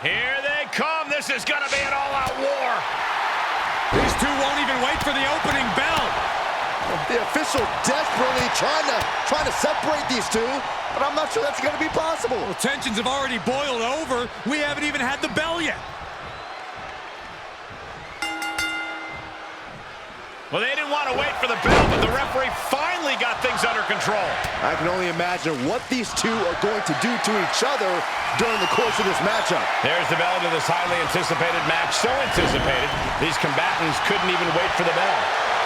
Here they come. This is going to be an all-out war. These two won't even wait for the opening bell. The official desperately trying to separate these two, but I'm not sure that's going to be possible. Well, tensions have already boiled over. We haven't even had the bell yet. Well, they didn't want to wait for the bell, but the referee finally got things under control. I can only imagine what these two are going to do to each other during the course of this matchup. There's the bell to this highly anticipated match. So anticipated, these combatants couldn't even wait for the bell.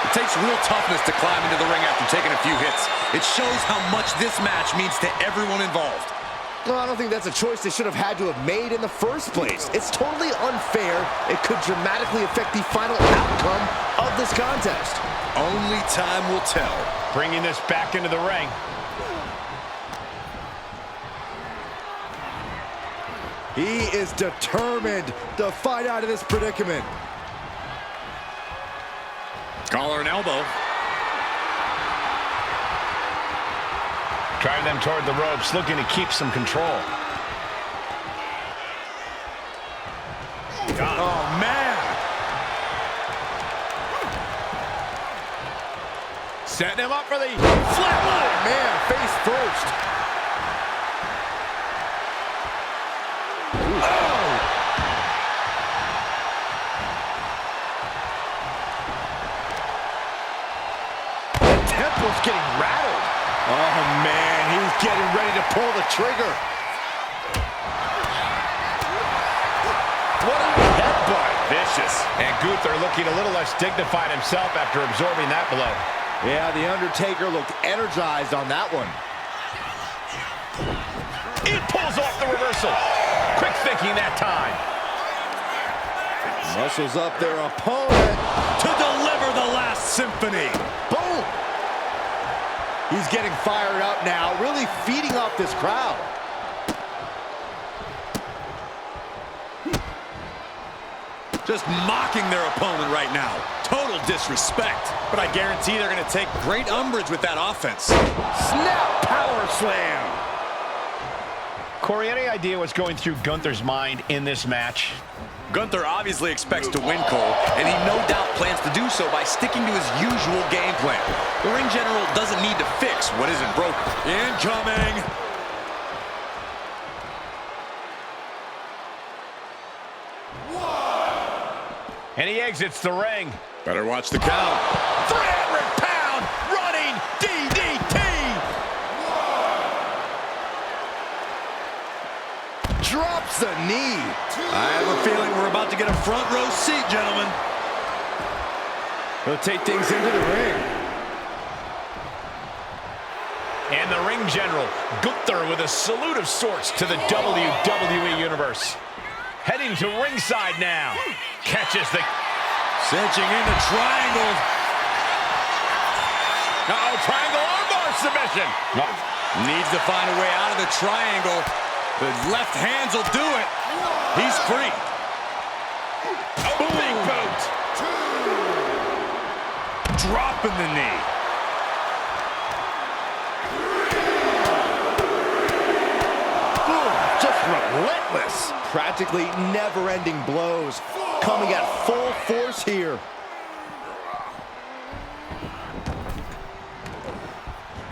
It takes real toughness to climb into the ring after taking a few hits. It shows how much this match means to everyone involved. No, I don't think that's a choice they should have had to have made in the first place. It's totally unfair. It could dramatically affect the final outcome of this contest. Only time will tell. Bringing this back into the ring. He is determined to fight out of this predicament. Collar and elbow. Driving them toward the ropes, looking to keep some control. Oh, man. Setting him up for the flatline. Oh, man, face first. Oh! The temple's getting rattled. Oh, man, he's getting ready to pull the trigger. What a headbutt. Vicious. And Gunther looking a little less dignified himself after absorbing that blow. Yeah, The Undertaker looked energized on that one. He pulls off the reversal. Quick thinking that time. Muscles up their opponent To deliver the last symphony. Boom! He's getting fired up now, really feeding off this crowd. Just mocking their opponent right now. Total disrespect. But I guarantee they're going to take great umbrage with that offense. Snap power slam. Corey, any idea what's going through Gunther's mind in this match? Gunther obviously expects to win, Cole, and he no doubt plans to do so by sticking to his usual game plan. The ring general doesn't need to fix what isn't broken. Incoming! And he exits the ring. Better watch the count. 300-pound running DDT! Drops the knee. I have a feeling we're about to get a front row seat, gentlemen. He'll take things into the ring. And the ring general, Gunther, with a salute of sorts to the WWE Universe. Heading to ringside now. Catches the... Cinching in the triangle. Uh-oh, triangle armbar submission. No. Needs to find a way out of the triangle. The left hands will do it. He's free. Oh, big boot. Dropping the knee. Just relentless. Practically never-ending blows. Coming at full force here.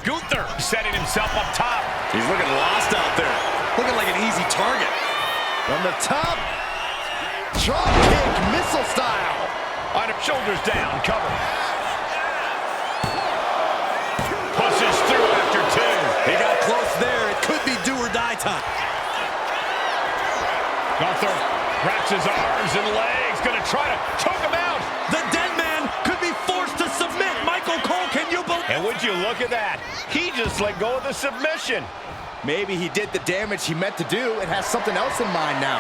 Gunther setting himself up top. He's looking lost out there. Looking like an easy target. From the top. Drop kick, missile style. On him, shoulders down, cover. Pushes through after two. He got close there. It could be do or die time. Gunther wraps his arms and legs, gonna try to choke him out. The dead man could be forced to submit. Michael Cole, can you believe? And would you look at that? He just let go of the submission. Maybe he did the damage he meant to do and has something else in mind now.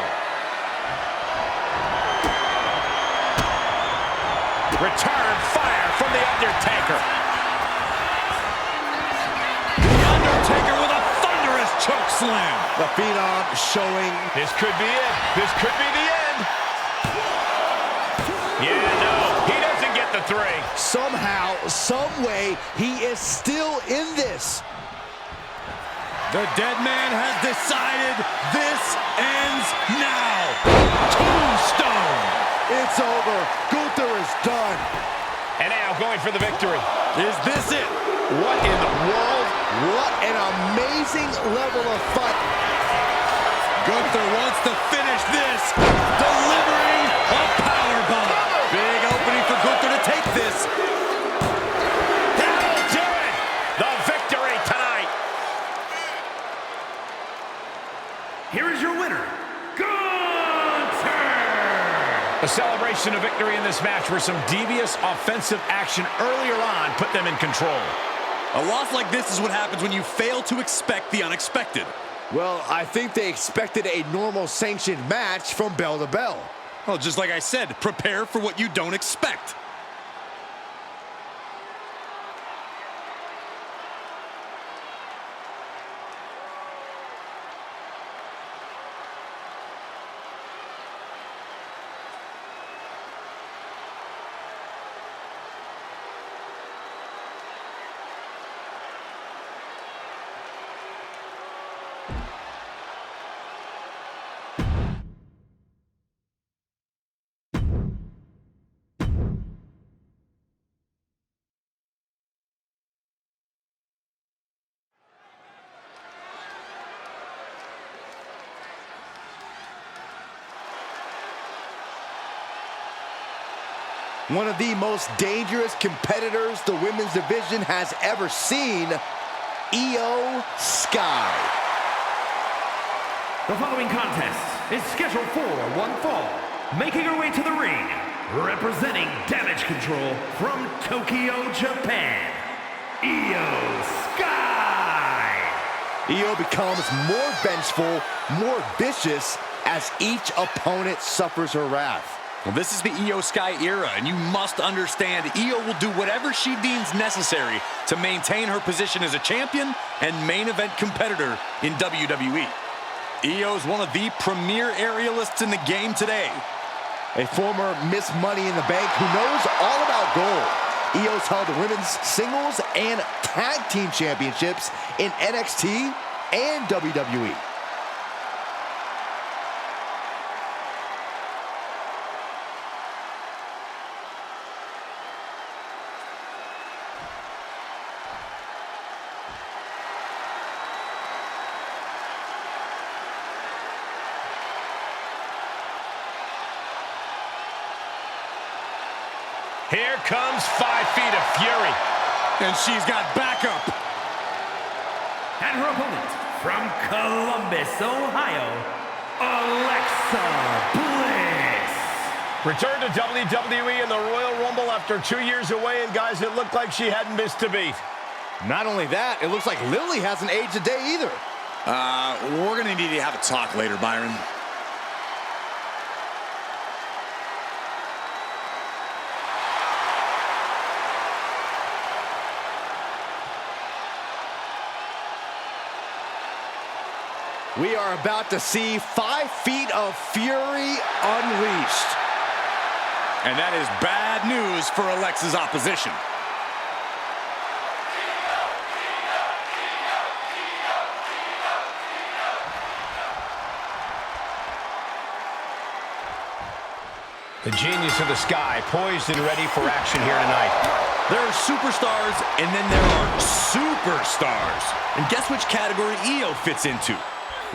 Return fire from The Undertaker. The Undertaker with a thunderous choke slam. The Phenom showing. This could be it. This could be the end. Yeah, no, he doesn't get the three. Somehow, some way, he is still in this. The dead man has decided this ends now. going for the victory. Is this it? What in the world? What an amazing level of fun. Gunther wants to finish this. Delivering a powerbomb. Big opening for Gunther to take this. That'll do it. The victory tonight. Here is your winner, Gunther! A celebration of victory in this match where some devious offensive action earlier on put them in control. A loss like this is what happens when you fail to expect the unexpected. Well, I think they expected a normal sanctioned match from bell to bell. Well, just like I said, prepare for what you don't expect. One of the most dangerous competitors the women's division has ever seen, Io Sky. The following contest is scheduled for one fall. Making her way to the ring, representing Damage Control from Tokyo, Japan, Io Sky. Io becomes more vengeful, more vicious as each opponent suffers her wrath. Well, this is the Io Sky era, and you must understand Io will do whatever she deems necessary to maintain her position as a champion and main event competitor in WWE. Io is one of the premier aerialists in the game today. A former Miss Money in the Bank who knows all about gold. Io's held the women's singles and tag team championships in NXT and WWE. Here comes 5 feet of fury. And she's got backup. And her opponent, from Columbus, Ohio, Alexa Bliss. Returned to WWE in the Royal Rumble after 2 years away, and guys, it looked like she hadn't missed a beat. Not only that, it looks like Lily hasn't aged a day either. We're gonna need to have a talk later, Byron. We are about to see 5 feet of fury unleashed. And that is bad news for Alexa's opposition. The genius of the Sky, poised and ready for action here tonight. There are superstars, and then there are superstars. And guess which category Io fits into?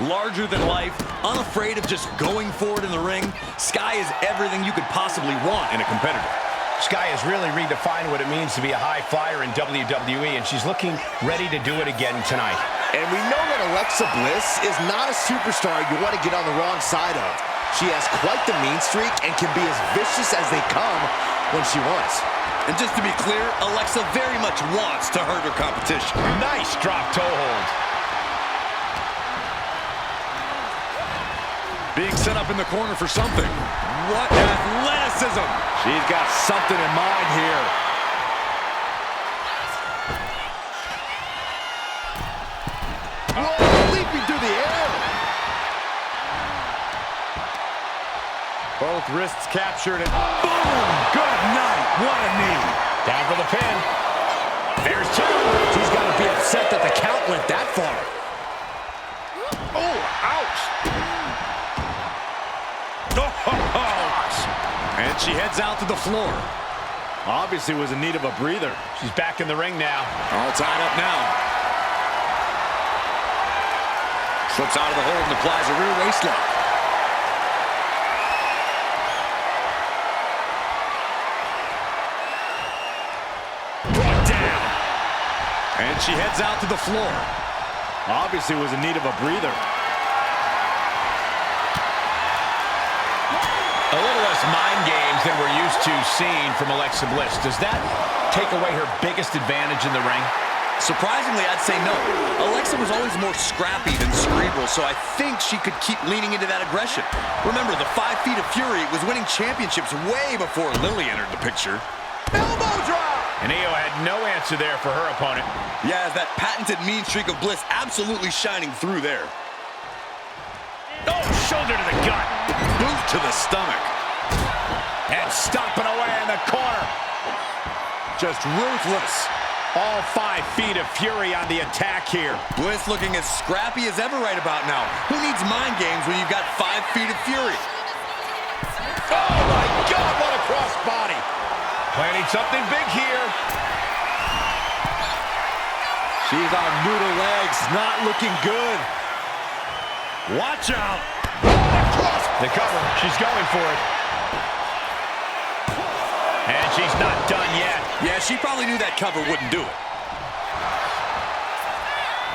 Larger than life, unafraid of just going for it in the ring. Sky is everything you could possibly want in a competitor. Sky has really redefined what it means to be a high flyer in WWE, and she's looking ready to do it again tonight. And we know that Alexa Bliss is not a superstar you want to get on the wrong side of. She has quite the mean streak and can be as vicious as they come when she wants. And just to be clear, Alexa very much wants to hurt her competition. Nice drop toe hold. Being set up in the corner for something. What athleticism! She's got something in mind here. Whoa, leaping through the air. Both wrists captured and Boom! Good night! What a knee! down for the pin. There's 2. She's got to be upset that the count went that far. Oh, ouch. And she heads out to the floor. Obviously was in need of a breather. She's back in the ring now. All tied up now. Slips out of the hold and applies a rear waist lock. Brought down. And she heads out to the floor. Obviously was in need of a breather. A little less mind games than we're used to seeing from Alexa Bliss. Does that take away her biggest advantage in the ring? Surprisingly, I'd say no. Alexa was always more scrappy than cerebral, so I think she could keep leaning into that aggression. Remember, the 5 Feet of Fury was winning championships way before Lily entered the picture. Elbow drop! And Io had no answer there for her opponent. Yeah, that patented mean streak of Bliss absolutely shining through there. Oh, shoulder to the gut. Boot to the stomach. And stomping away in the corner. Just ruthless. All 5 feet of Fury on the attack here. Bliss looking as scrappy as ever right about now. Who needs mind games when you've got 5 feet of Fury? Oh my God, what a crossbody. Planning something big here. She's on noodle legs, not looking good. Watch out. The cover, she's going for it. And she's not done yet. Yeah, she probably knew that cover wouldn't do it.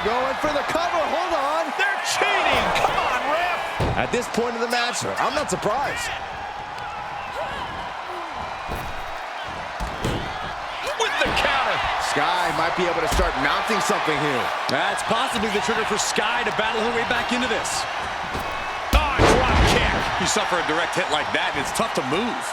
Going for the cover, hold on. They're cheating, come on, ref. At this point in the match, I'm not surprised. With the counter. Sky might be able to start mounting something here. That's possibly the trigger for Sky to battle her way back into this. Oh, drop kick. You suffer a direct hit like that, and it's tough to move.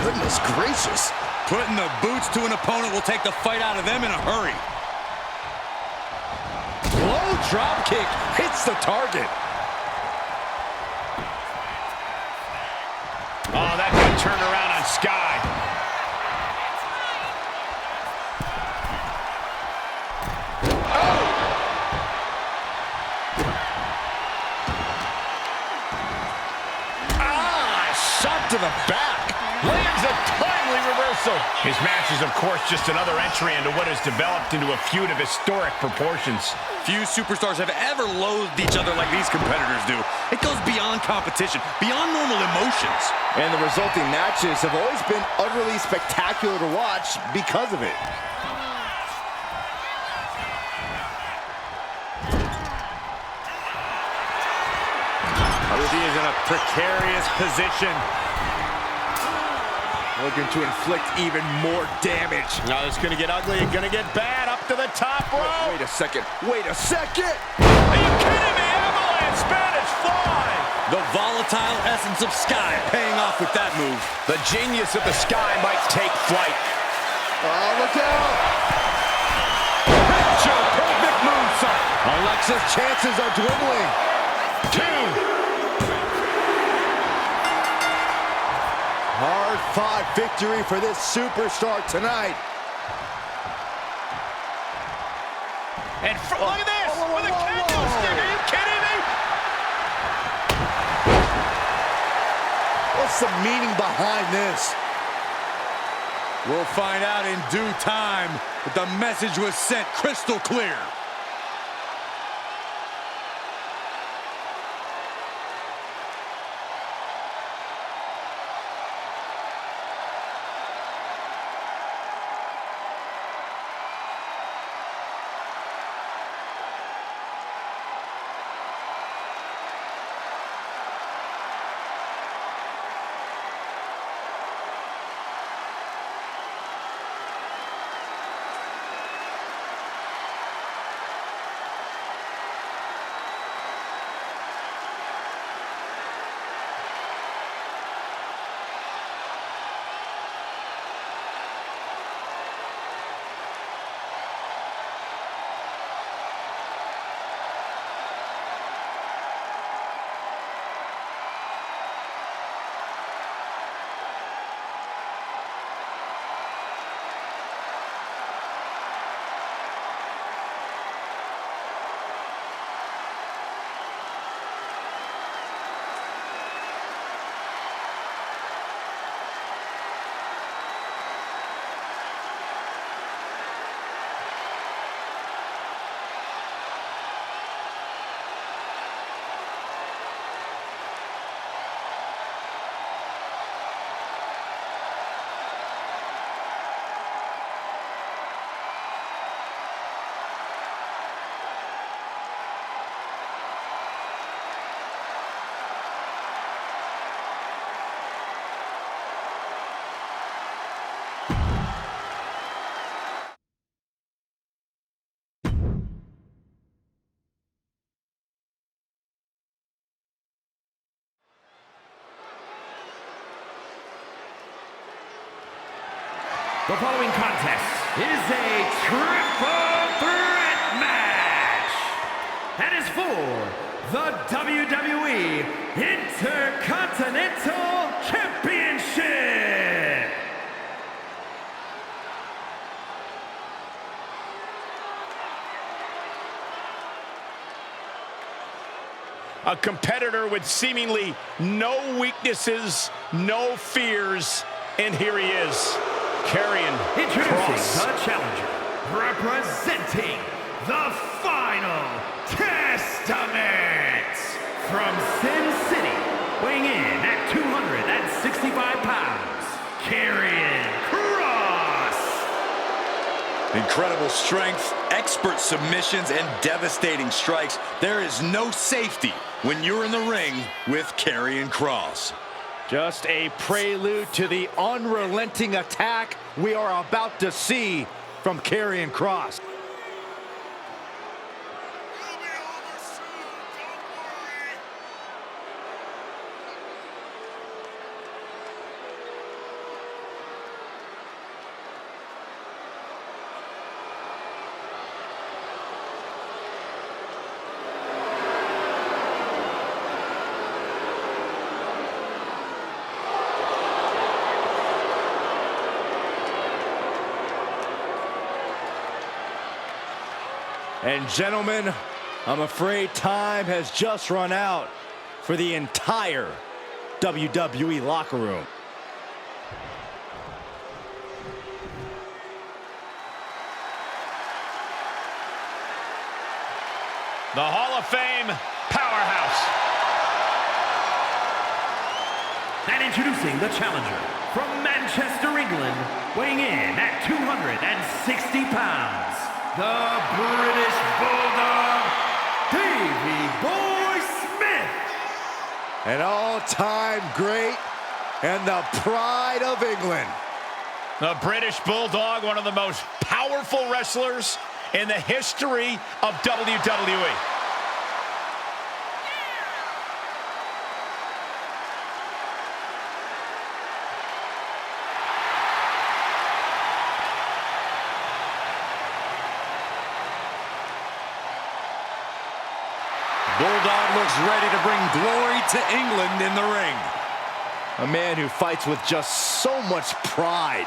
Goodness gracious. Putting the boots to an opponent will take the fight out of them in a hurry. Low drop kick hits the target. Oh, that could turn around on Sky. Oh! Ah, shot to the back. Lands a timely reversal. His match is, of course, just another entry into what has developed into a feud of historic proportions. Few superstars have ever loathed each other like these competitors do. It goes beyond competition, beyond normal emotions. And the resulting matches have always been utterly spectacular to watch because of it. She is in a precarious position. Looking to inflict even more damage. Now it's going to get ugly and going to get bad. Up to the top rope. Wait a second. Wait a second. Are you kidding me? Avalanche Spanish fly. The volatile essence of Sky paying off with that move. The genius of the Sky might take flight. Oh, look out. Picture perfect moonsault. Alexa's chances are dwindling. 2. Hard-fought victory for this superstar tonight. And look at this, with a kendo stick. Are you kidding me? What's the meaning behind this? We'll find out in due time, but the message was sent crystal clear. The following contest is a triple threat match and is for the WWE Intercontinental Championship. A competitor with seemingly no weaknesses, no fears, and here he is, Karrion Introducing Kross. the challenger, representing the Final Testament from Sin City, weighing in at 265 pounds, Karrion Kross. Incredible strength, expert submissions, and devastating strikes. There is no safety when you're in the ring with Karrion Kross. Just a prelude to the unrelenting attack we are about to see from Karrion Kross. And gentlemen, I'm afraid time has just run out for the entire WWE locker room. The Hall of Fame powerhouse. And introducing the challenger from Manchester, England, weighing in at 260 pounds, the British Bulldog, Davey Boy Smith. An all-time great and the pride of England. The British Bulldog, one of the most powerful wrestlers in the history of WWE. Bulldog looks ready to bring glory to England in the ring. A man who fights with just so much pride.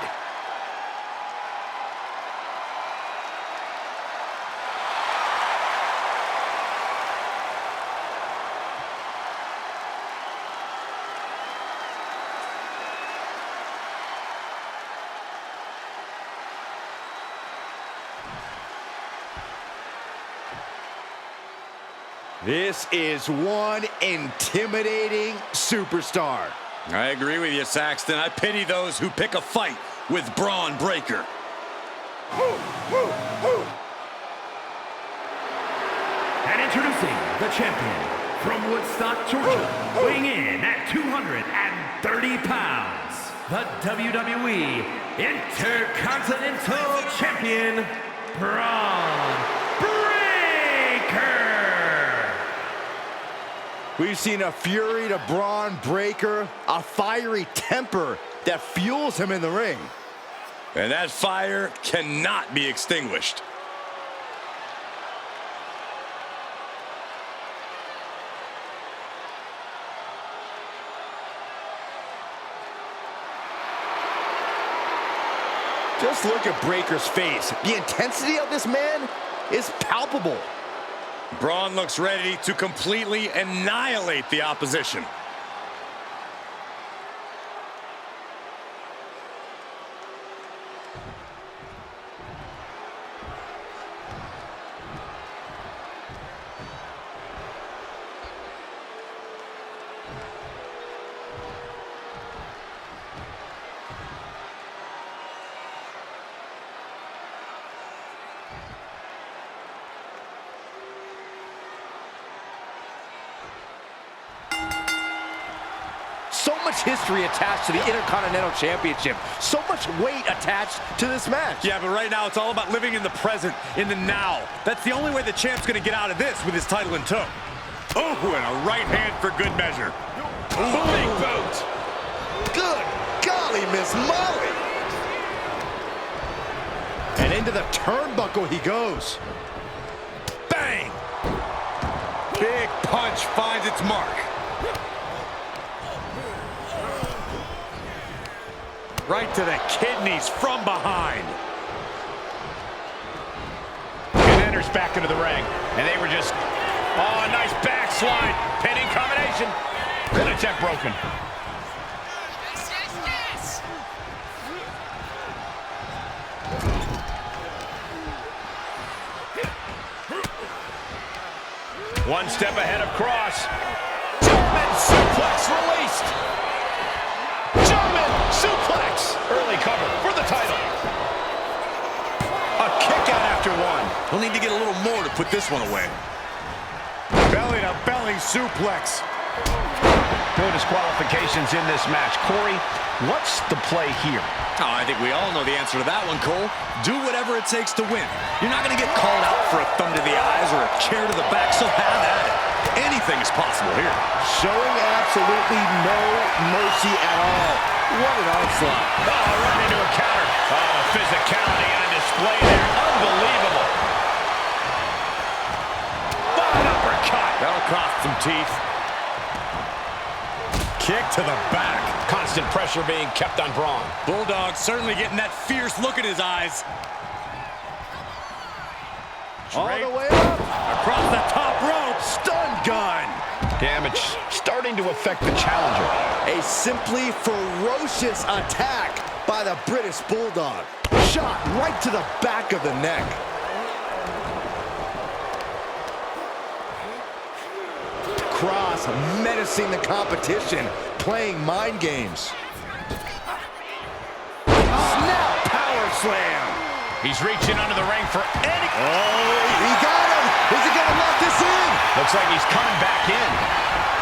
This is one intimidating superstar. I agree with you, Saxton. I pity those who pick a fight with Braun Breaker. And introducing the champion from Woodstock, Georgia, weighing in at 230 pounds, the WWE Intercontinental Champion, Braun Breaker. We've seen a fury to Braun Breaker, a fiery temper that fuels him in the ring. And that fire cannot be extinguished. Just look at Breaker's face. The intensity of this man is palpable. Braun looks ready to completely annihilate the opposition. So much history attached to the Intercontinental Championship. So much weight attached to this match. Yeah, but right now it's all about living in the present, in the now. That's the only way the champ's gonna get out of this with his title in tow. Oh, and a right hand for good measure. Big boot. Good golly, Miss Molly. And into the turnbuckle he goes. Bang! Big punch finds its mark. Right to the kidneys from behind. And enters back into the ring. And they were just, oh, a nice backslide. Pinning combination. Good attempt broken. One step ahead of Cross. German suplex released. German suplex. Early cover for the title. A kick out after one. He'll need to get a little more to put this one away. Belly to belly suplex. No disqualifications in this match. Corey, what's the play here? Oh, I think we all know the answer to that one, Cole. Do whatever it takes to win. You're not going to get called out for a thumb to the eyes or a chair to the back, so have at it. Anything is possible here. Showing absolutely no mercy at all. What an onslaught. Oh, right into a counter. Oh, the physicality on display there. Unbelievable. An uppercut. That'll cost some teeth. Kick to the back. Constant pressure being kept on Braun. Bulldog certainly getting that fierce look in his eyes. All the way up. Across the top rope. Stun gun. Damage starting to affect the challenger. A simply ferocious attack by the British Bulldog. Shot right to the back of the neck. Cross menacing the competition, playing mind games. Snap power slam. He's reaching under the ring for any... Oh, he got him. Is he gonna lock this in? Looks like he's coming back in.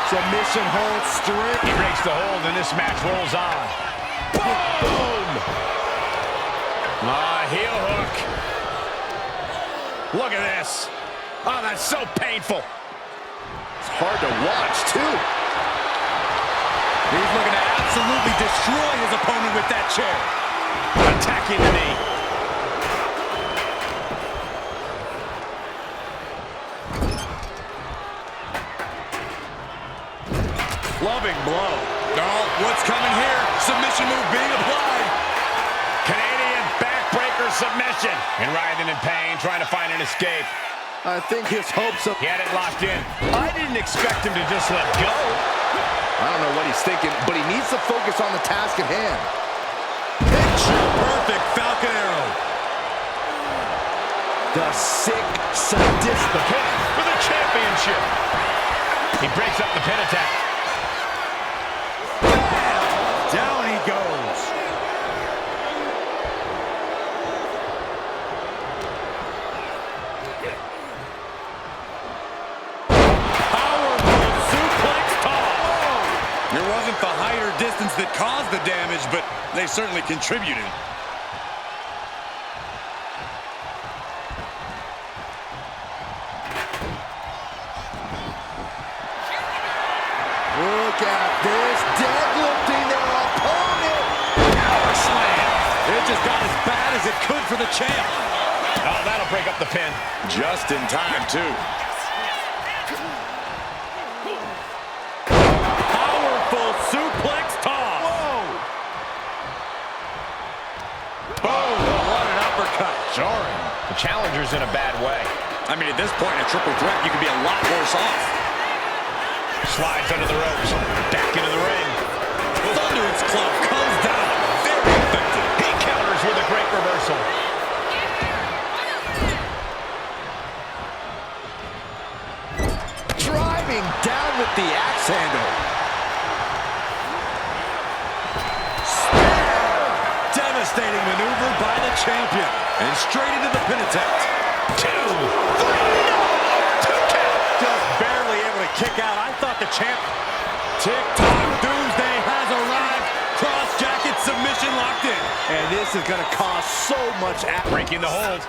Submission hold straight. He breaks the hold and this match rolls on. Boom! Heel hook. Look at this. Oh, that's so painful. It's hard to watch, too. He's looking to absolutely destroy his opponent with that chair. Attacking the knee. Loving blow. Oh, what's coming here? Submission move being applied. Canadian backbreaker submission. And writhing in pain, trying to find an escape. I think his hopes of... He had it locked in. I didn't expect him to just let go. I don't know what he's thinking, but he needs to focus on the task at hand. Picture-perfect Falcon Arrow. The sick, sadistic Pin for the championship. He breaks up the pin attack. Down he goes. Powerful suplex toss. It wasn't the height or distance that caused the damage, but they certainly contributed. Look at this, deadlifting their opponent. Power slam. It just got as bad as it could for the champ. Oh, that'll break up the pin. Just in time, too. Powerful suplex toss. Whoa. Boom, what an uppercut. Jarring. The challenger's in a bad way. I mean, at this point in a triple threat, you could be a lot worse off. Slides under the ropes. Back into the ring. Thunderous Club comes down. Very effective. He counters with a great reversal. Driving down with the axe handle. Devastating maneuver by the champion. And straight into the pin attempt. 2, 3, no! 2 count. Just barely able to kick out. I thought the champ... Tick-tock doomsday has arrived. Cross jacket submission locked in. And this is going to cause so much... Breaking the hold.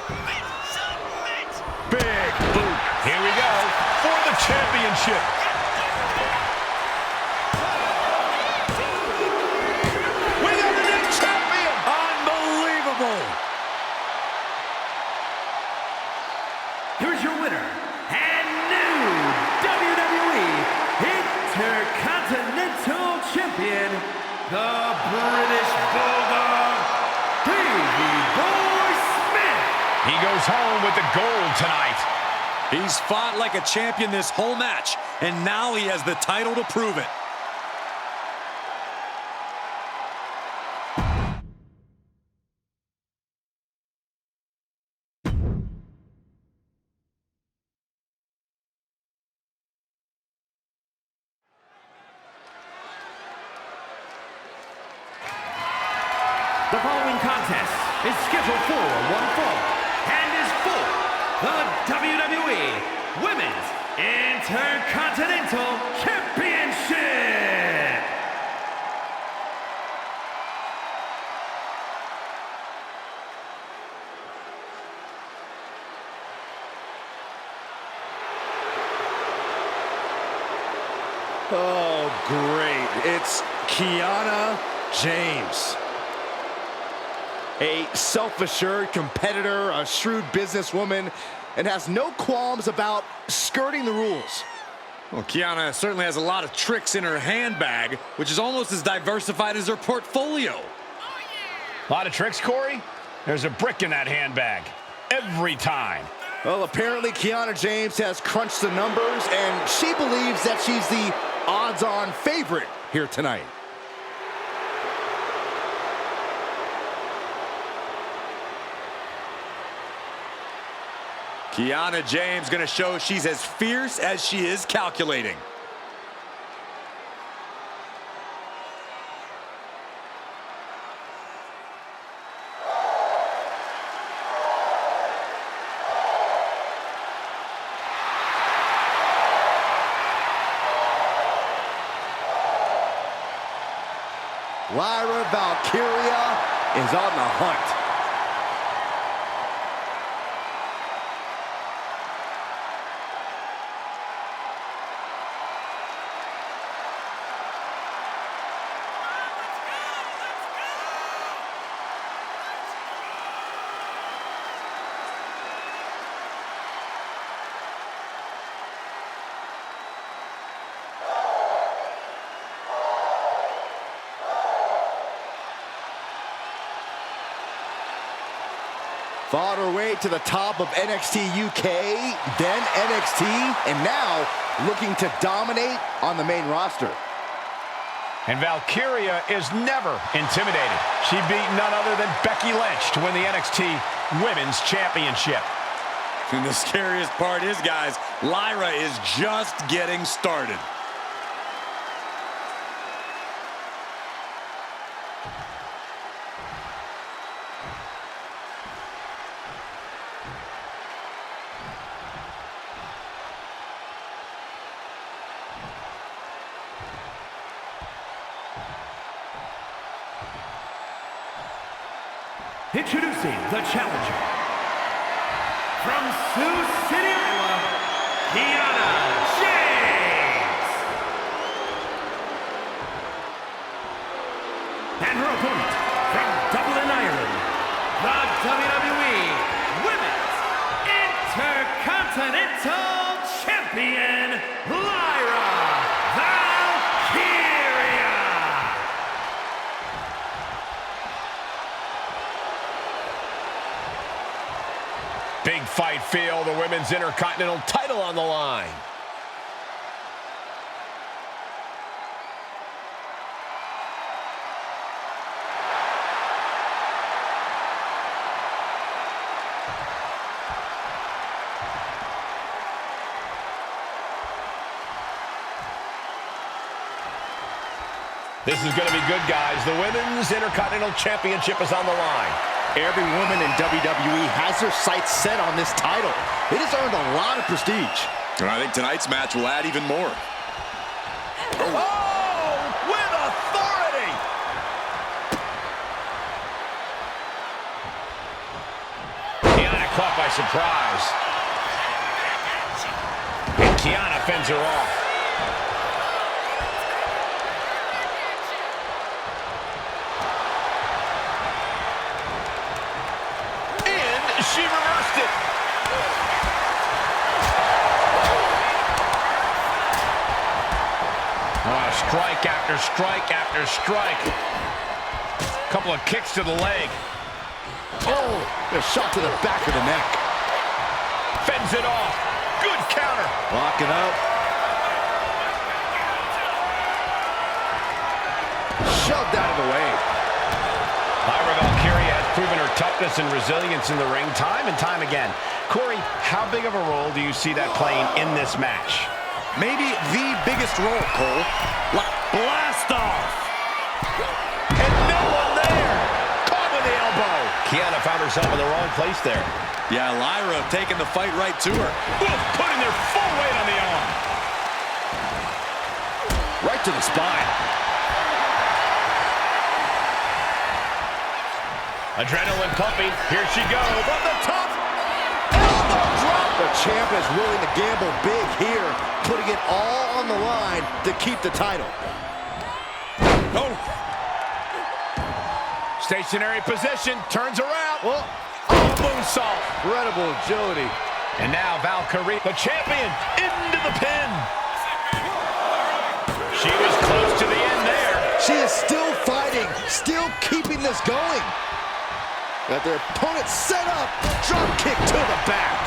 Big boot. Here we go for the championship. We got a new champion. Unbelievable. here's your winner and new WWE Intercontinental Champion, the British Bulldog, Davey Boy Smith. He goes home with the gold tonight. He's fought like a champion this whole match, and now he has the title to prove it. The following contest is scheduled for one fall and is for the WWE Women's Intercontinental Championship. Oh, great. It's Kiana James. A self-assured competitor, a shrewd businesswoman, and has no qualms about skirting the rules. Well, Kiana certainly has a lot of tricks in her handbag, which is almost as diversified as her portfolio. A lot of tricks, Corey? There's a brick in that handbag. Every time. Well, apparently Kiana James has crunched the numbers, and she believes that she's the odds-on favorite here tonight. Kiana James going to show she's as fierce as she is calculating. Lyra Valkyria is on the hunt. Fought her way to the top of NXT UK, then NXT, and now looking to dominate on the main roster. And Valkyria is never intimidated. She beat none other than Becky Lynch to win the NXT Women's Championship. And the scariest part is, guys, Lyra is just getting started. Introducing the challenger from Sioux City, Iowa, Kiana James. And her opponent from Dublin, Ireland, the WWE Women's Intercontinental Champion, Lyra Valkyria. Big fight feel, the Women's Intercontinental title on the line. This is going to be good, guys. The Women's Intercontinental Championship is on the line. Every woman in WWE has their sights set on this title. It has earned a lot of prestige. And I think tonight's match will add even more. Oh, with authority! Kiana caught by surprise. And Kiana fends her off. She reversed it. Strike after strike after strike. Couple of kicks to the leg. Oh, a shot to the back of the neck. Fends it off. Good counter. Locking up. Shoved out of the way. Lyra Valkyria has proven her toughness and resilience in the ring time and time again. Corey, how big of a role do you see that playing in this match? Maybe the biggest role, Cole. Blast off! And no one there! Caught with the elbow! Kiana found herself in the wrong place there. Yeah, Lyra taking the fight right to her. Ooh, putting their full weight on the arm. Right to the spine. Adrenaline pumping. Here she goes. From the top. Elbow drop. The champ is willing to gamble big here, putting it all on the line to keep the title. Oh! Stationary position. Turns around. Well, Moonsault. incredible agility. And now Valkyrie, the champion, into the pin. She was close to the end there. She is still fighting, still keeping this going. Got their opponent set up. Drop kick to the back.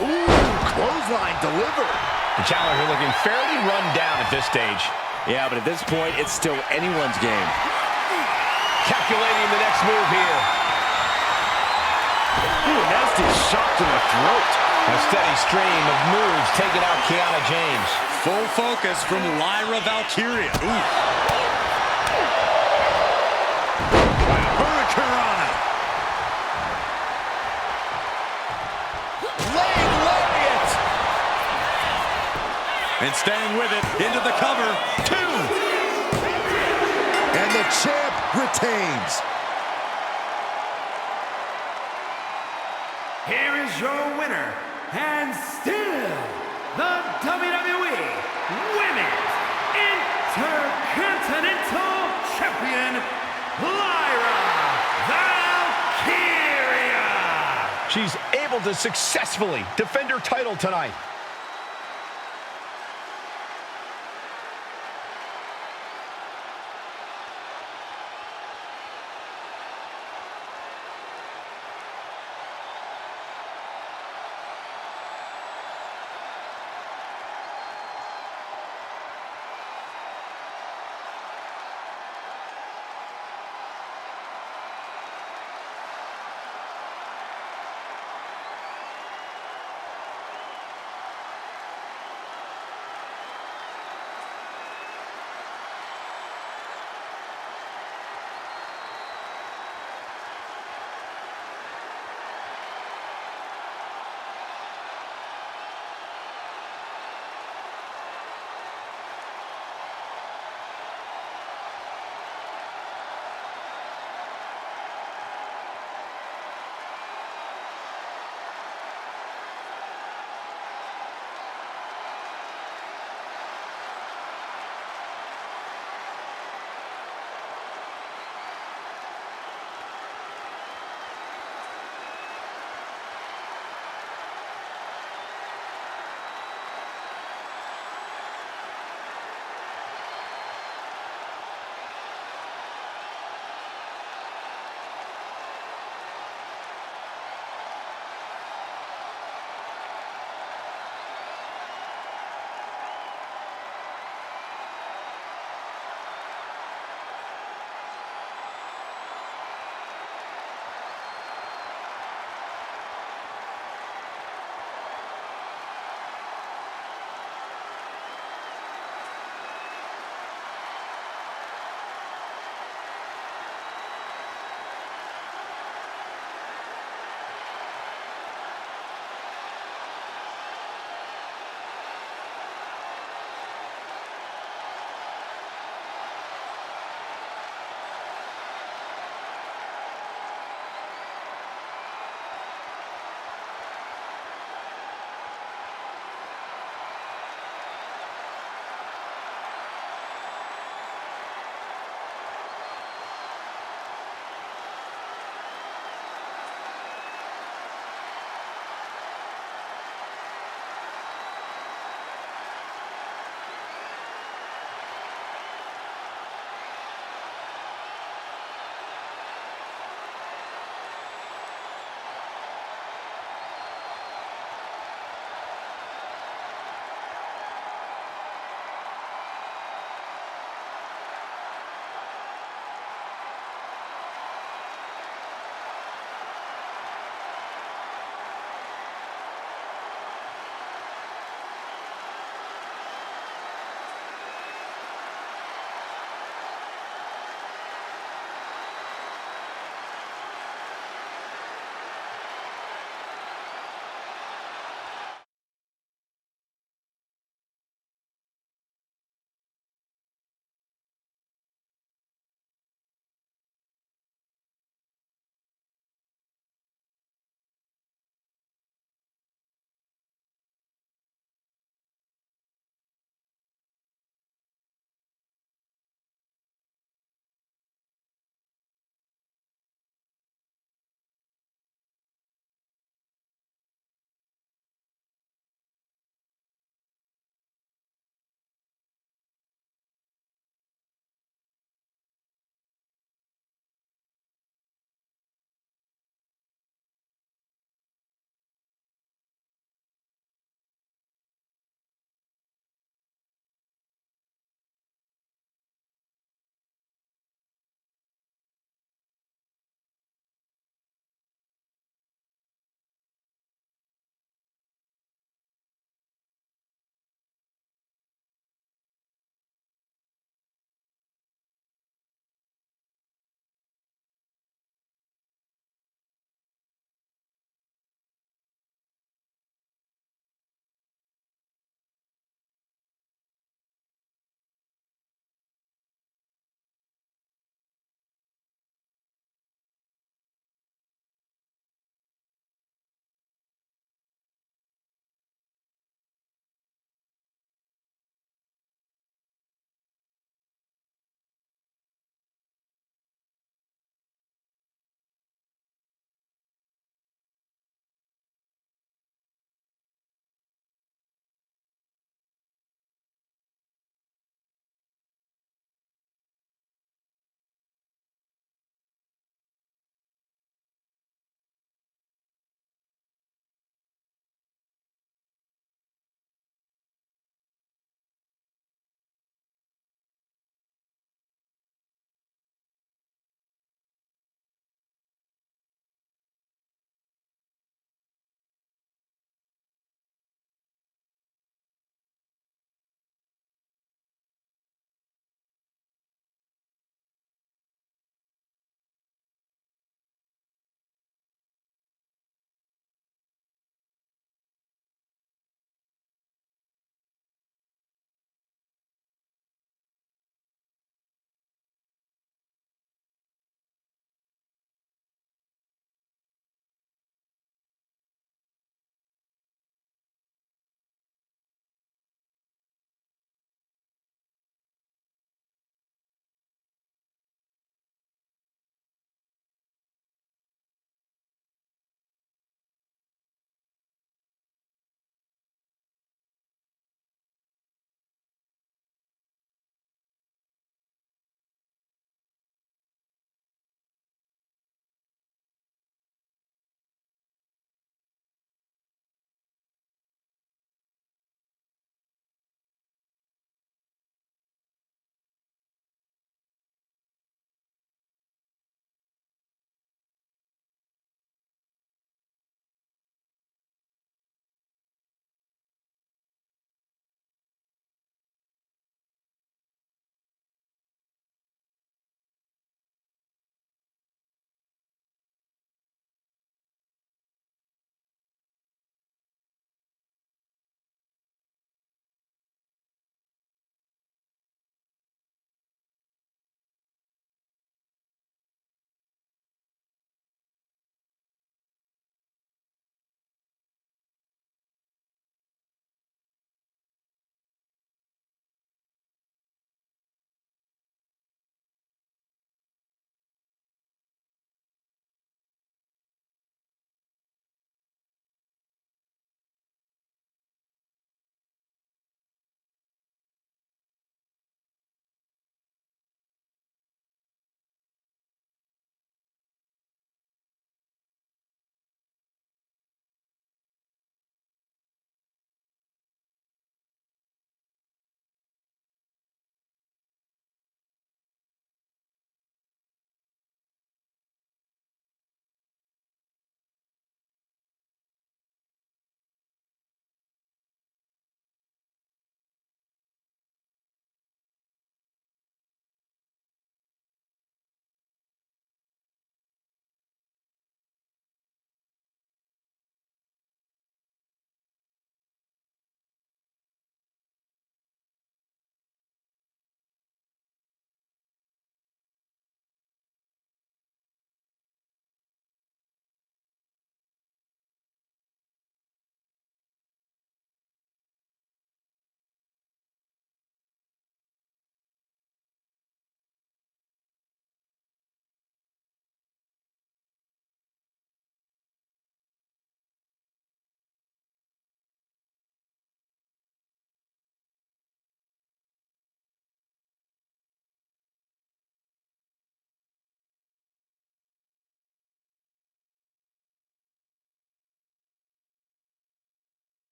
Ooh, clothesline delivered. The challenger looking fairly run down at this stage. Yeah, but at this point, it's still anyone's game. Calculating the next move here. Ooh, nasty shot to the throat. A steady stream of moves taking out Kiana James. Full focus from Lyra Valkyria. Ooh. Hurricanrana. Leg lariat. And staying with it, into the cover. 2. And the champ retains. Here is your winner, and still the WWE Women's Intercontinental Champion, Lyra Valkyria. She's able to successfully defend her title tonight.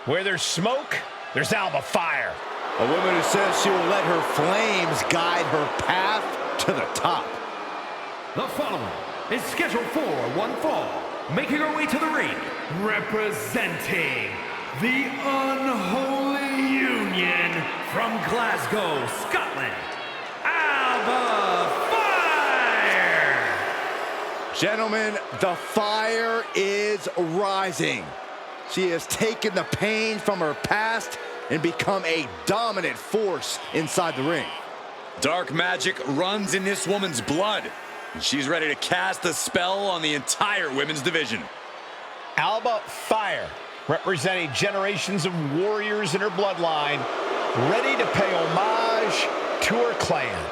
Where there's smoke, there's Alba Fire. A woman who says she will let her flames guide her path to the top. The following is scheduled for one fall, making her way to the ring, representing the Unholy Union from Glasgow, Scotland, Alba Fire! Gentlemen, the fire is rising. She has taken the pain from her past and become a dominant force inside the ring. Dark magic runs in this woman's blood, and she's ready to cast a spell on the entire women's division. Alba Fire, representing generations of warriors in her bloodline, ready to pay homage to her clan.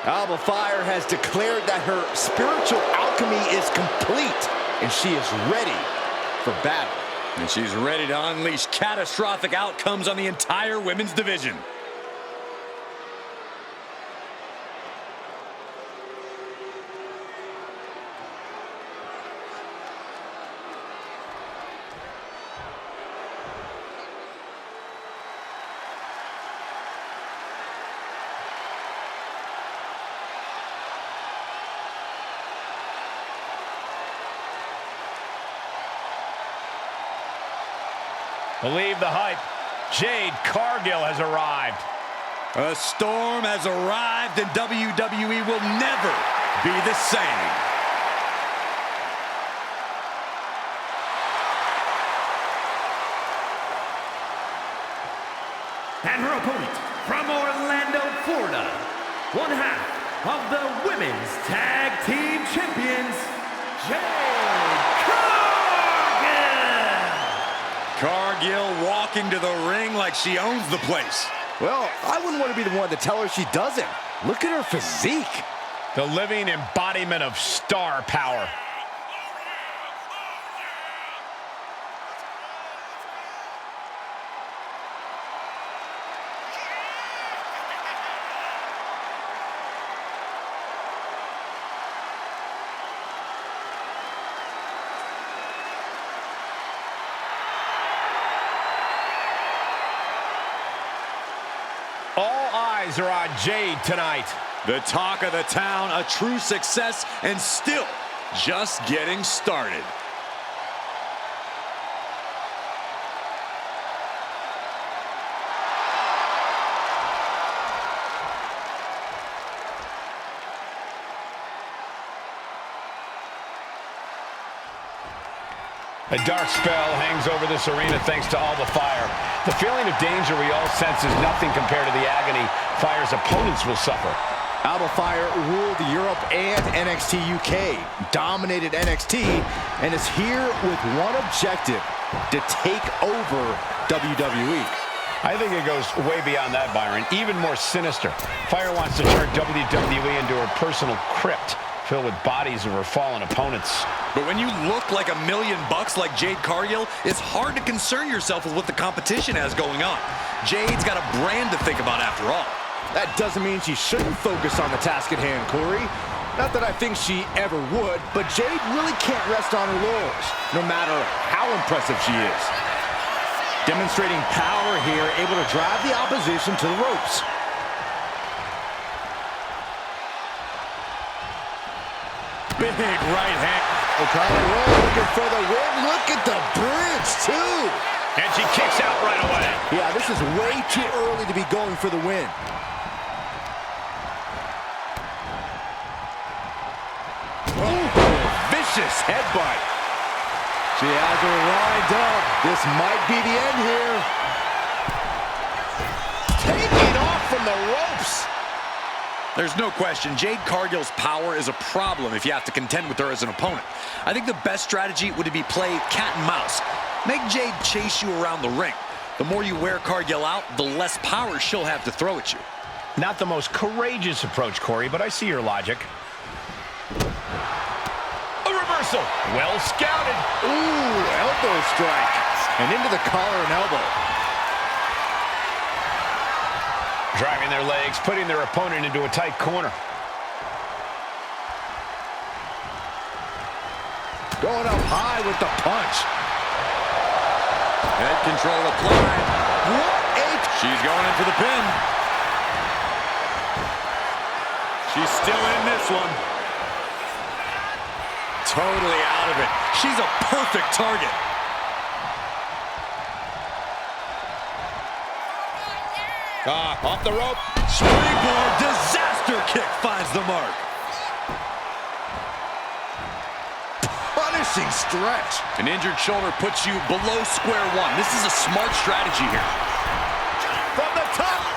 Alba Fire has declared that her spiritual alchemy is complete, and she is ready for battle. And she's ready to unleash catastrophic outcomes on the entire women's division. Believe the hype. Jade Cargill has arrived. A storm has arrived, and WWE will never be the same. And her opponent from Orlando, Florida, one half of the Women's Tag Team Champions, Jade Cargill walking to the ring like she owns the place. Well, I wouldn't want to be the one to tell her she doesn't. Look at her physique. The living embodiment of star power. All eyes are on Jade tonight. The talk of the town, a true success, and still just getting started. A dark spell hangs over this arena thanks to Alba Fire. The feeling of danger we all sense is nothing compared to the agony Fire's opponents will suffer. Alba Fire ruled Europe and NXT UK, dominated NXT, and is here with one objective: to take over WWE. I think it goes way beyond that, Byron. Even more sinister. Fire wants to turn WWE into her personal crypt, filled with bodies of her fallen opponents. But when you look like $1 million like Jade Cargill, it's hard to concern yourself with what the competition has going on. Jade's got a brand to think about after all. That doesn't mean she shouldn't focus on the task at hand, Corey. Not that I think she ever would, but Jade really can't rest on her laurels, no matter how impressive she is. Demonstrating power here, able to drive the opposition to the ropes. Big right hand. O'Connor looking for the win. Look at the bridge, too. And she kicks out right away. Yeah, this is way too early to be going for the win. Ooh, vicious headbutt. She has her lined up. This might be the end here. Taking off from the ropes. There's no question, Jade Cargill's power is a problem if you have to contend with her as an opponent. I think the best strategy would be play cat and mouse. Make Jade chase you around the ring. The more you wear Cargill out, the less power she'll have to throw at you. Not the most courageous approach, Corey, but I see your logic. A reversal. Well scouted. Ooh, elbow strike. And into the collar and elbow. Driving their legs, putting their opponent into a tight corner. Going up high with the punch. Head control applied. She's going in for the pin. She's still in this one. Totally out of it. She's a perfect target. Off the rope. Springboard disaster kick finds the mark. Punishing stretch. An injured shoulder puts you below square one. This is a smart strategy here. From the top.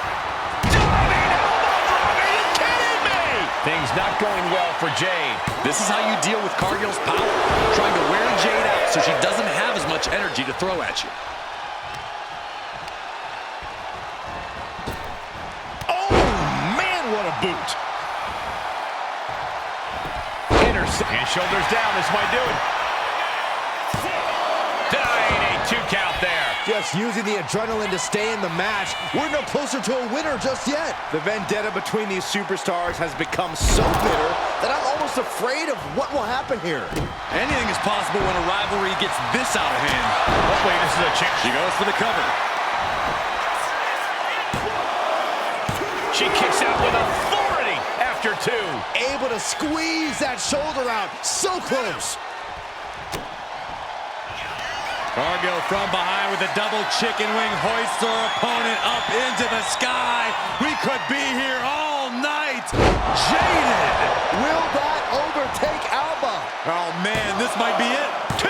Diving elbow drop. Are you kidding me? Things not going well for Jade. This is how you deal with Cargill's power. Trying to wear Jade out so she doesn't have as much energy to throw at you. What a boot. And shoulders down. This might do it. Denying a 2 count there. Just using the adrenaline to stay in the match. We're no closer to a winner just yet. The vendetta between these superstars has become so bitter that I'm almost afraid of what will happen here. Anything is possible when a rivalry gets this out of hand. Hopefully this is a chance. She goes for the cover. She kicks out with authority after 2. Able to squeeze that shoulder out. So close. Cargill from behind with a double chicken wing, hoists her opponent up into the sky. We could be here all night. Jaded. Will that overtake Alba? Oh, man, this might be it. 2.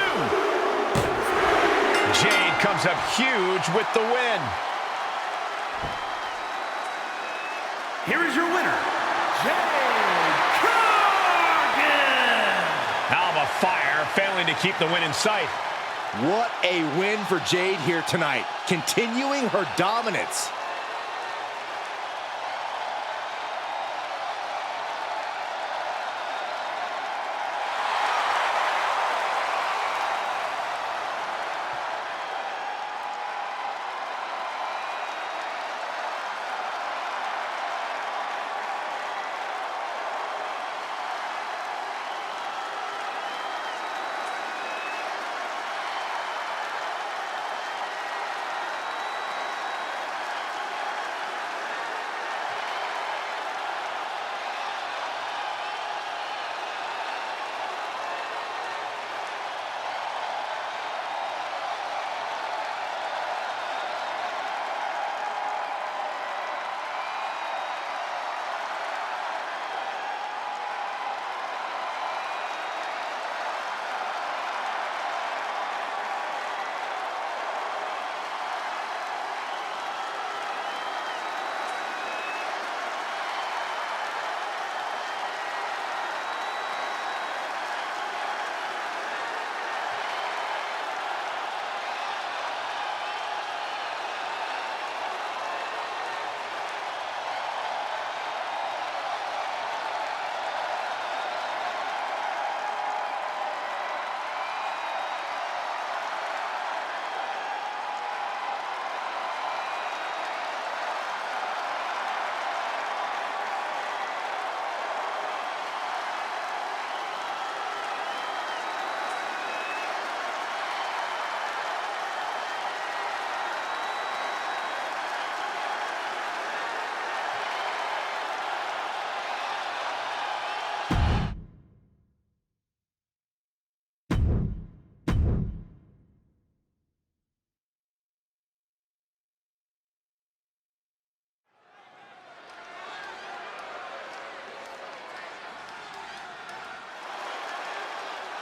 Jade comes up huge with the win. Here is your winner, Jade Cargill! Alba Fire failing to keep the win in sight. What a win for Jade here tonight, continuing her dominance.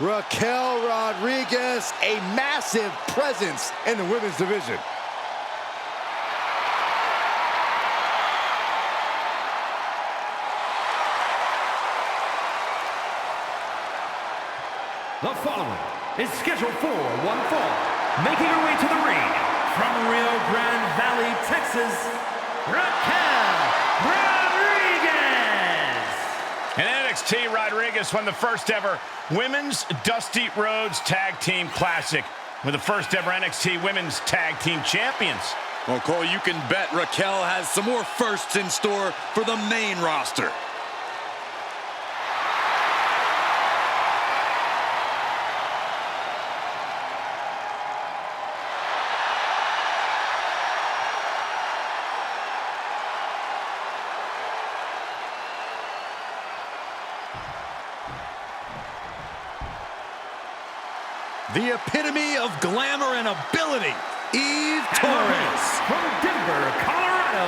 Raquel Rodriguez, a massive presence in the women's division. The following is scheduled for one fall, making her way to the ring from Rio Grande Valley, Texas, Raquel Rodriguez. And NXT Rodriguez won the first ever Women's Dusty Rhodes Tag Team Classic with the first ever NXT Women's Tag Team Champions. Well, Cole, you can bet Raquel has some more firsts in store for the main roster. The epitome of glamour and ability, Eve Torres. From Denver, Colorado,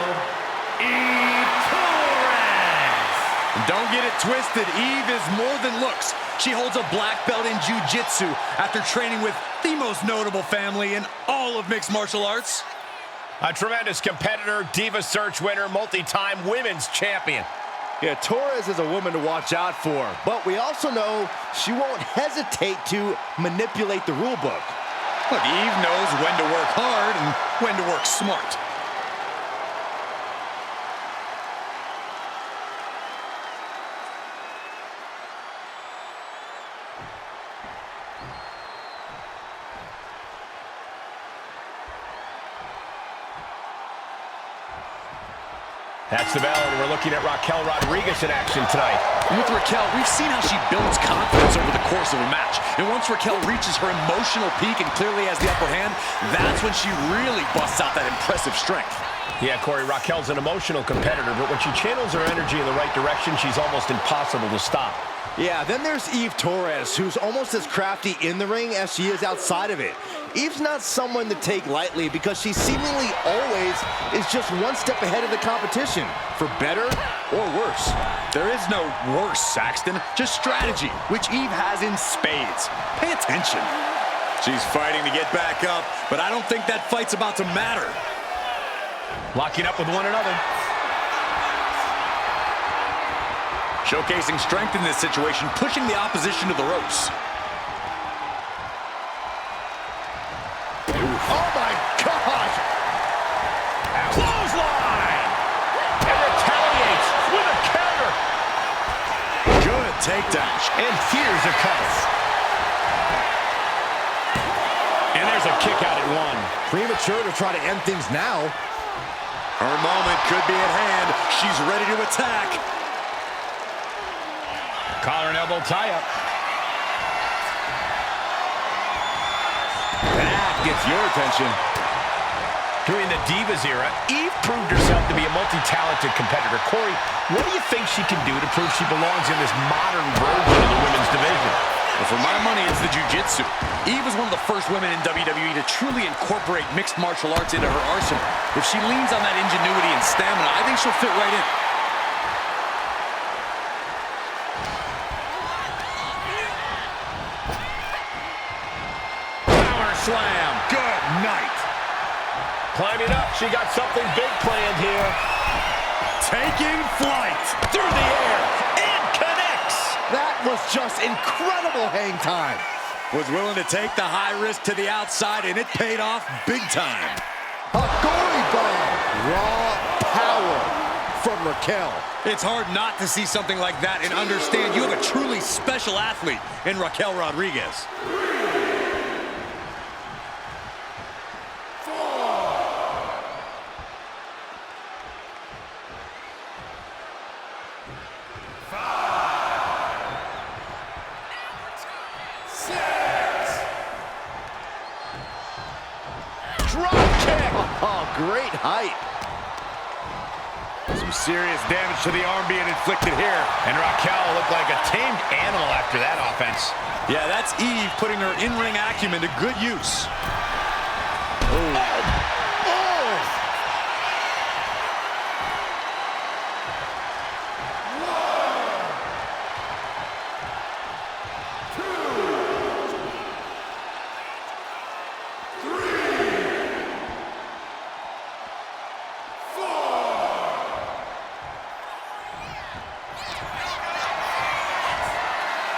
Eve Torres. And don't get it twisted, Eve is more than looks. She holds a black belt in jiu-jitsu after training with the most notable family in all of mixed martial arts. A tremendous competitor, Diva Search winner, multi-time women's champion. Yeah, Torres is a woman to watch out for, but we also know she won't hesitate to manipulate the rule book. Look, Eve knows when to work hard and when to work smart. That's the bell, and we're looking at Raquel Rodriguez in action tonight. And with Raquel, we've seen how she builds confidence over the course of a match. And once Raquel reaches her emotional peak and clearly has the upper hand, that's when she really busts out that impressive strength. Yeah, Corey, Raquel's an emotional competitor, but when she channels her energy in the right direction, she's almost impossible to stop. Yeah, then there's Eve Torres, who's almost as crafty in the ring as she is outside of it. Eve's not someone to take lightly because she seemingly always is just one step ahead of the competition, for better or worse. There is no worse, Saxton, just strategy, which Eve has in spades. Pay attention. She's fighting to get back up, but I don't think that fight's about to matter. Locking up with one another. Showcasing strength in this situation, pushing the opposition to the ropes. Oh my God! Clothesline! And retaliates with a counter. Good takedown. And here's a cover. And there's a kick out at one. Premature to try to end things now. Her moment could be at hand. She's ready to attack. Collar and elbow tie-up. That gets your attention. During the Divas era, Eve proved herself to be a multi-talented competitor. Corey, what do you think she can do to prove she belongs in this modern version of the women's division? Well, for my money, it's the jiu-jitsu. Eve was one of the first women in WWE to truly incorporate mixed martial arts into her arsenal. If she leans on that ingenuity and stamina, I think she'll fit right in. Slam. Good night. Climbing up. She got something big planned here. Taking flight. Through the air. And connects. That was just incredible hang time. Was willing to take the high risk to the outside, and it paid off big time. A gory bomb. Raw power from Raquel. It's hard not to see something like that and understand you have a truly special athlete in Raquel Rodriguez. Oh, great height. Some serious damage to the arm being inflicted here. And Raquel looked like a tamed animal after that offense. Yeah, that's Eve putting her in-ring acumen to good use.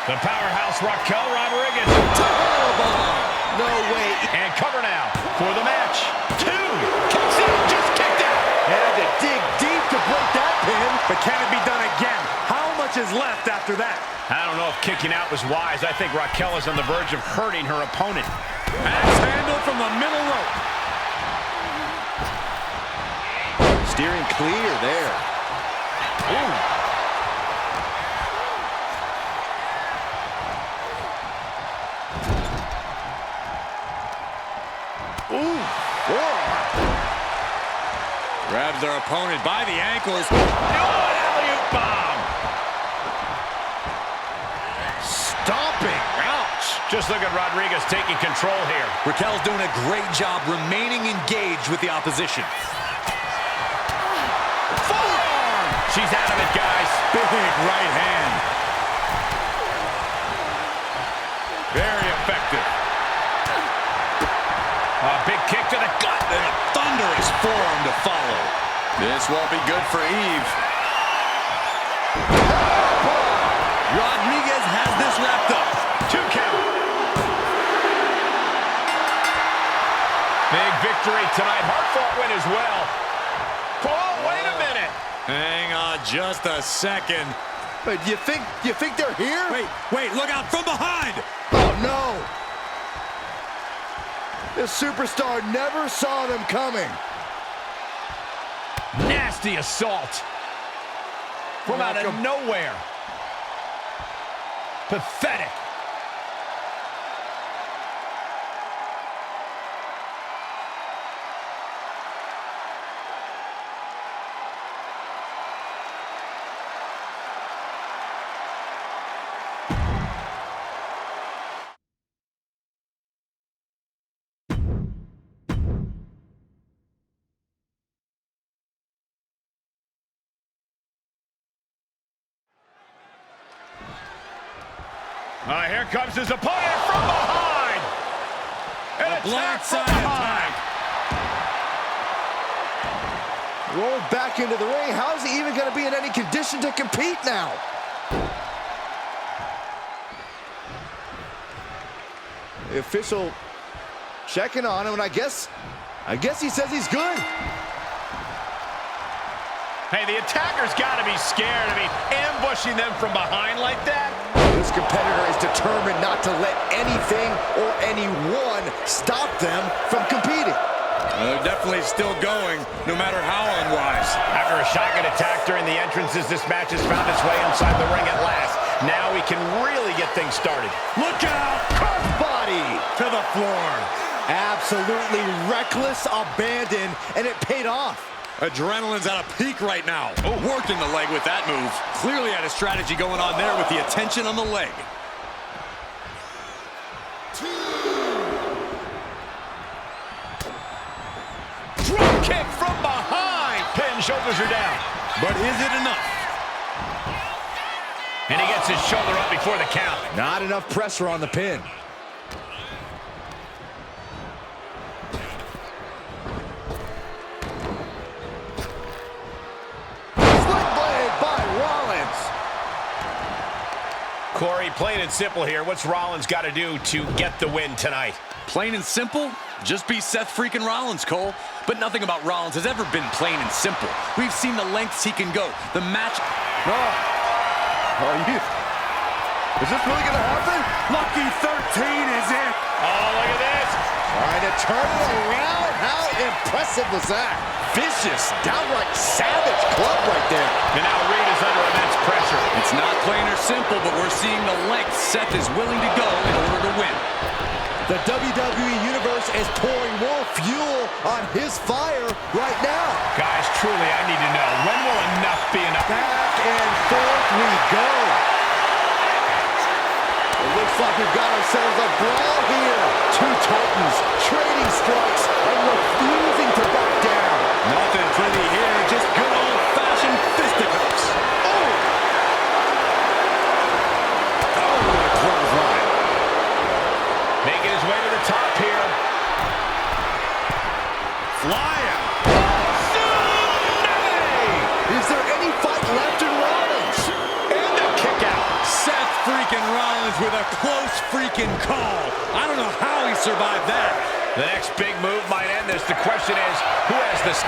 The powerhouse Raquel Rodriguez. No way. And cover now for the match. 2. Kicks out. Just kicked out. Had to dig deep to break that pin. But can it be done again? How much is left after that? I don't know if kicking out was wise. I think Raquel is on the verge of hurting her opponent. Axe handle from the middle rope. Steering clear there. Ooh. Ooh. Grabs their opponent by the ankles. Oh, an alley-oop bomb. Stomping. Ouch. Just look at Rodriguez taking control here. Raquel's doing a great job remaining engaged with the opposition. Forearm! She's out of it, guys. Big right hand. Very effective. A big kick to the gut. And a thunderous forearm to follow. This won't be good for Eve. Rodriguez has this wrapped up. 2 count. Big victory tonight. Hard-fought win as well. Oh, wait a minute. Hang on just a second. Wait, do you think they're here? Wait, look out from behind. Oh, no. This superstar never saw them coming. Nasty assault. From out of nowhere. Pathetic. Here comes his opponent from behind. An attack from behind. Rolled back into the ring. How is he even going to be in any condition to compete now? The official checking on him, and I guess he says he's good. Hey, the attacker's got to be scared. I mean, ambushing them from behind like that. This competitor is determined not to let anything or anyone stop them from competing. They're definitely still going, no matter how unwise. After a shotgun attack during the entrances, this match has found its way inside the ring at last. Now we can really get things started. Look out! Crossbody To the floor. Absolutely reckless abandon, and it paid off. Adrenaline's at a peak right now. Oh, working the leg with that move. Clearly had a strategy going on there with the attention on the leg. Drop kick from behind. Pin, shoulders are down. But is it enough? And he gets his shoulder up before the count. Not enough pressure on the pin. Corey, plain and simple here. What's Rollins got to do to get the win tonight? Plain and simple? Just be Seth freaking Rollins, Cole. But nothing about Rollins has ever been plain and simple. We've seen the lengths he can go. The match... Is this really going to happen? Lucky 13 is it. Oh, look at this. Trying to turn it around. How impressive was that? Vicious, downright savage club right there. And now Reed is under immense pressure. It's not plain or simple, but we're seeing the lengths Seth is willing to go in order to win. The WWE Universe is pouring more fuel on his fire right now. Guys, truly, I need to know, when will enough be enough? Back and forth we go. It looks like we've got ourselves a brawl here. Two titans trading strikes and refusing to back down. Nothing pretty here, just good old-fashioned fisticuffs. Oh, what a clothesline. Making his way to the top here. Flying. Is there any fight left in Rollins? And a kick out. Seth freaking Rollins with a close freaking call. I don't know how he survived that. The next big move might end this. The question is, who has this?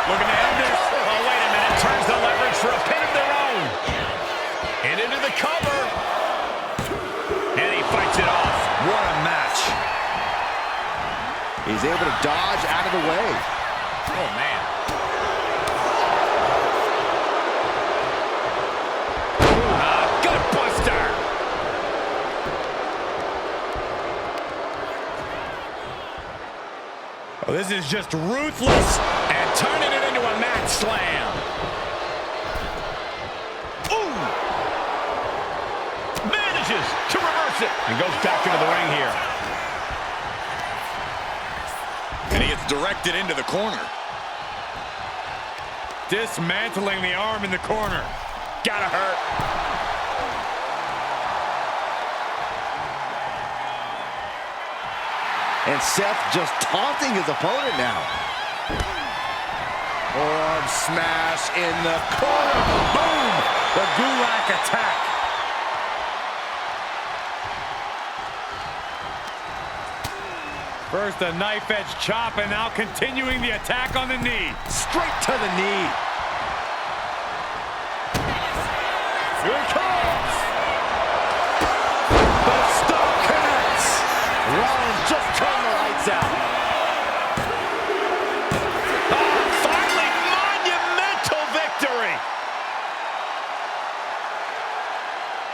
Looking to end this. Oh, wait a minute. Turns the leverage for a pin of their own. And into the cover. And he fights it off. What a match. He's able to dodge out of the way. Oh, man. This is just ruthless. And turning it into a mat slam. Ooh! Manages to reverse it. And goes back into the ring here. And he gets directed into the corner. Dismantling the arm in the corner. Gotta hurt. And Seth just taunting his opponent now. Forearm smash in the corner. Boom! The Gulak attack. First a knife edge chop, and now continuing the attack on the knee. Straight to the knee. Here it comes! The stomp connects! Rollins just turned the lights out. Finally, monumental victory!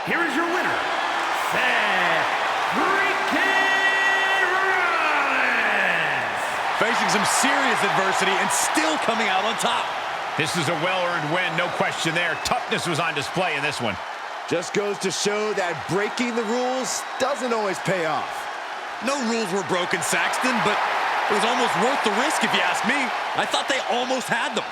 Here is your winner, Seth freaking Rollins! Facing some serious adversity and still coming out on top. This is a well-earned win, no question there. Toughness was on display in this one. Just goes to show that breaking the rules doesn't always pay off. No rules were broken, Saxton, but it was almost worth the risk if you ask me. I thought they almost had them.